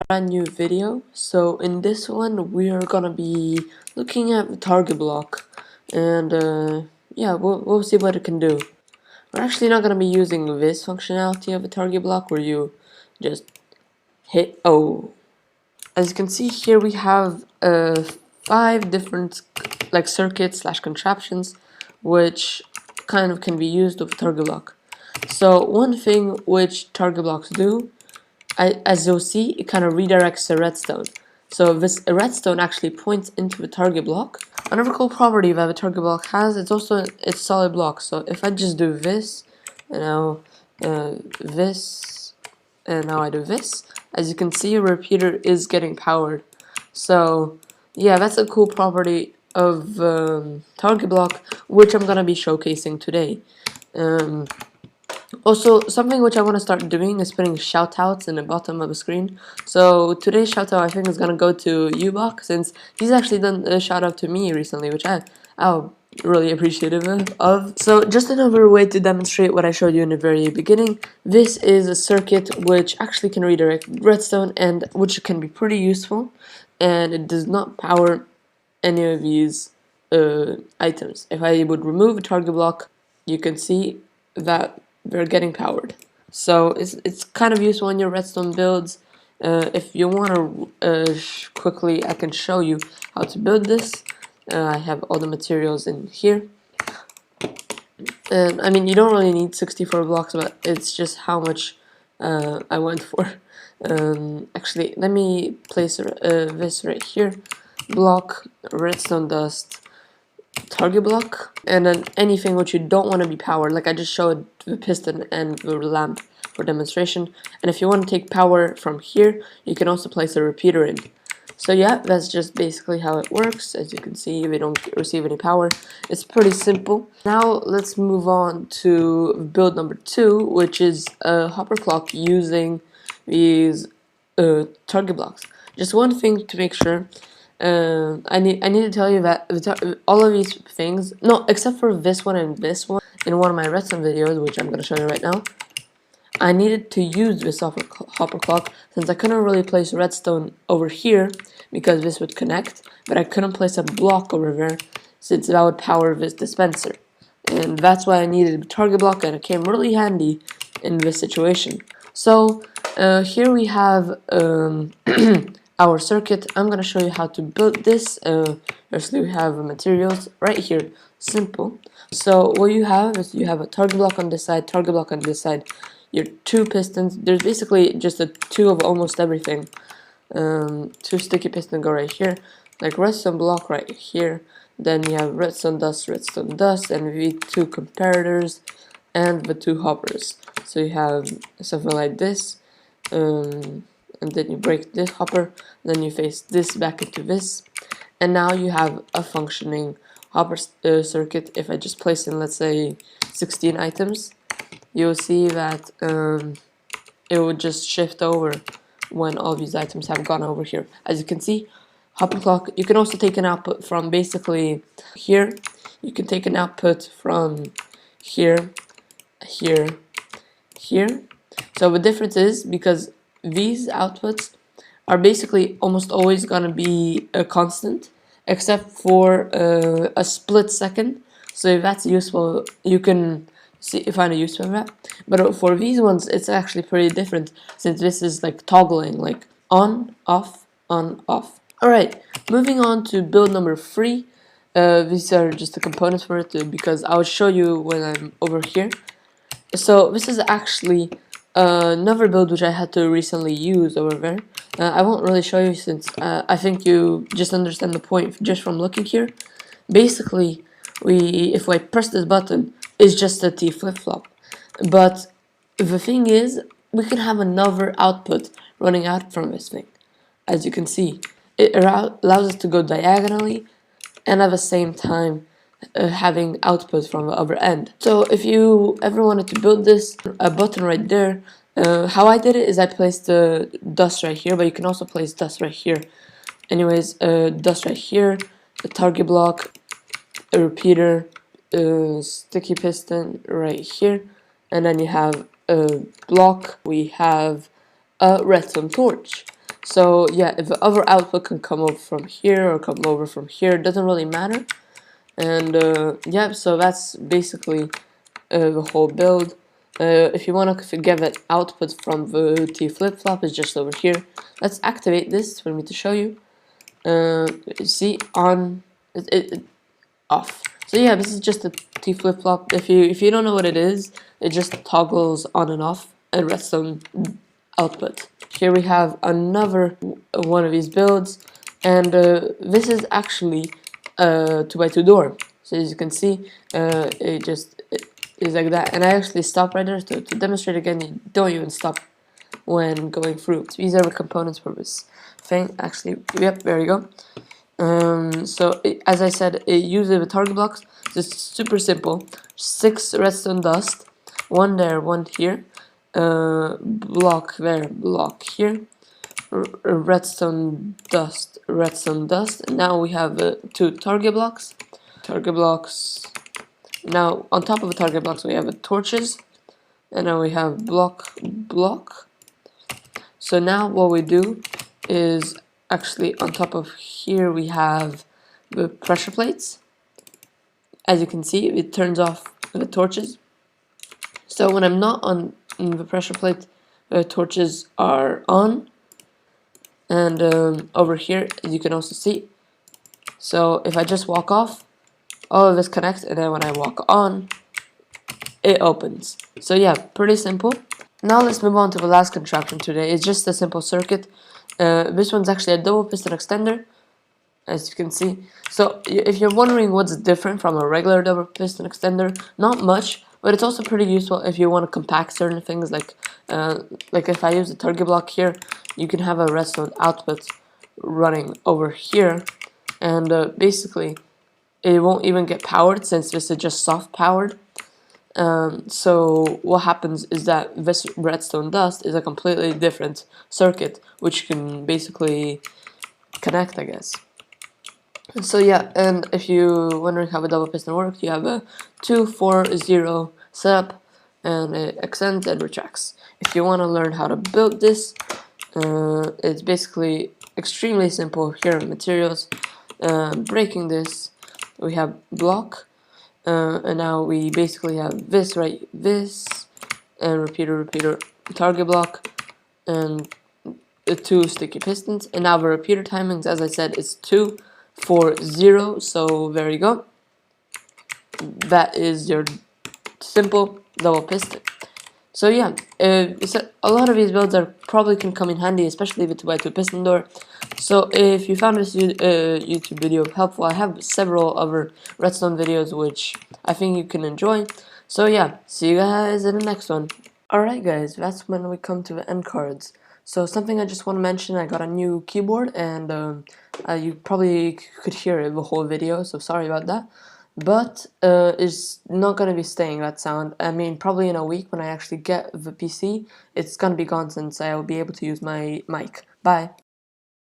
Brand new video. So in this one we are gonna be looking at the target block, and yeah, we'll see what it can do. We're actually not gonna be using this functionality of a target block where you just hit O. As you can see here, we have 5 different like circuits slash contraptions which kind of can be used with target block. So one thing which target blocks do, as you'll see, it kind of redirects a redstone. So this redstone actually points into the target block. Another cool property that the target block has, it's solid block. So if I just do this, and now this, and now I do this, as you can see, a repeater is getting powered. So yeah, that's a cool property of target block, which I'm gonna be showcasing today. Also, something which I want to start doing is putting shoutouts in the bottom of the screen. So today's shoutout I think is gonna go to U-Bok, since he's actually done a shoutout to me recently, which I'm really appreciative of. So just another way to demonstrate what I showed you in the very beginning. This is a circuit which actually can redirect redstone, and which can be pretty useful, and it does not power any of these items. If I would remove a target block, you can see that they're getting powered. So it's kind of useful in your redstone builds. If you want to quickly, I can show you how to build this. I have all the materials in here. And I mean, you don't really need 64 blocks, but it's just how much I went for. Actually, let me place this right here. Block, redstone dust, target block, and then anything which you don't want to be powered, like I just showed the piston and the lamp for demonstration. And if you want to take power from here, you can also place a repeater in. So yeah, that's just basically how it works. As you can see, we don't receive any power. It's pretty simple. Now let's move on to build number 2, which is a hopper clock using these target blocks. Just one thing to make sure. I need to tell you that all of these things, no, except for this one and this one, in one of my redstone videos, which I'm going to show you right now, I needed to use this hopper clock since I couldn't really place redstone over here because this would connect, but I couldn't place a block over there since that would power this dispenser. And that's why I needed a target block, and it came really handy in this situation. So here we have our circuit. I'm going to show you how to build this. Firstly, we have materials right here. Simple. So what you have is you have a target block on this side, target block on this side, your 2 pistons. There's basically just a 2 of almost everything. 2 sticky pistons go right here, like redstone block right here. Then you have redstone dust, and the 2 comparators and the 2 hoppers. So you have something like this. And then you break this hopper, then you face this back into this, and now you have a functioning hopper circuit. If I just place in, let's say, 16 items, you'll see that it would just shift over when all these items have gone over here. As you can see, hopper clock, you can also take an output from basically here. You can take an output from here, here, here. So the difference is, because these outputs are basically almost always going to be a constant, except for a split second. So if that's useful, you can find a use for that. But for these ones, it's actually pretty different, since this is like toggling, like on, off, on, off. Alright, moving on to build number 3. These are just the components for it, because I'll show you when I'm over here. So this is actually another build which I had to recently use over there. I won't really show you, since I think you just understand the point just from looking here. Basically, if I press this button, it's just a T flip-flop. But the thing is, we can have another output running out from this thing. As you can see, it allows us to go diagonally and at the same time having output from the other end. So if you ever wanted to build this, a button right there, how I did it is I placed the dust right here, but you can also place dust right here. Anyways, dust right here, a target block, a repeater, a sticky piston right here, and then you have a block. We have a redstone torch. So yeah, if the other output can come over from here or come over from here, it doesn't really matter. And yeah, so that's basically the whole build. If you want to get that output from the T flip-flop, is just over here. Let's activate this for me to show you. See, on, off. So yeah, this is just a T flip-flop. If you don't know what it is, it just toggles on and off a redstone output. Here we have another one of these builds, and this is actually a 2x2 door. So as you can see, it is like that. And I actually stopped right there to demonstrate again. You don't even stop when going through. So these are the components for this thing. Actually, yep, there you go. So as I said, it uses the target blocks. It's super simple. 6 redstone dust, one there, one here, block there, block here, redstone dust, redstone dust. And now we have 2 target blocks. Now on top of the target blocks we have torches, and now we have block. So now what we do is, actually on top of here we have the pressure plates. As you can see, it turns off the torches. So when I'm not on the pressure plate, the torches are on. And over here you can also see. So if I just walk off, all of this connects, and then when I walk on, it opens. So yeah, pretty simple. Now let's move on to the last contraption today. It's just a simple circuit. This one's actually a double piston extender, as you can see. So if you're wondering what's different from a regular double piston extender, not much, but it's also pretty useful if you want to compact certain things. Like if I use the target block here, you can have a redstone output running over here, and basically it won't even get powered since this is just soft powered. So what happens is that this redstone dust is a completely different circuit, which can basically connect, I guess. So yeah, and if you're wondering how a double piston works, you have a 2-4-0 setup, and it extends and retracts. If you want to learn how to build this, it's basically extremely simple. Here are materials. Breaking this, we have block. And now we basically have this, and repeater, target block, and the 2 sticky pistons. And now the repeater timings, as I said, is 2-4-0. So there you go. That is your simple double piston. So yeah, a lot of these builds are probably can come in handy, especially the 2x2 piston door. So if you found this YouTube video helpful, I have several other redstone videos which I think you can enjoy. So yeah, see you guys in the next one. Alright guys, that's when we come to the end cards. So something I just want to mention, I got a new keyboard, and you probably could hear it the whole video, so sorry about that. But it's not going to be staying, that sound. I mean, probably in a week when I actually get the PC, it's going to be gone, since I will be able to use my mic. Bye.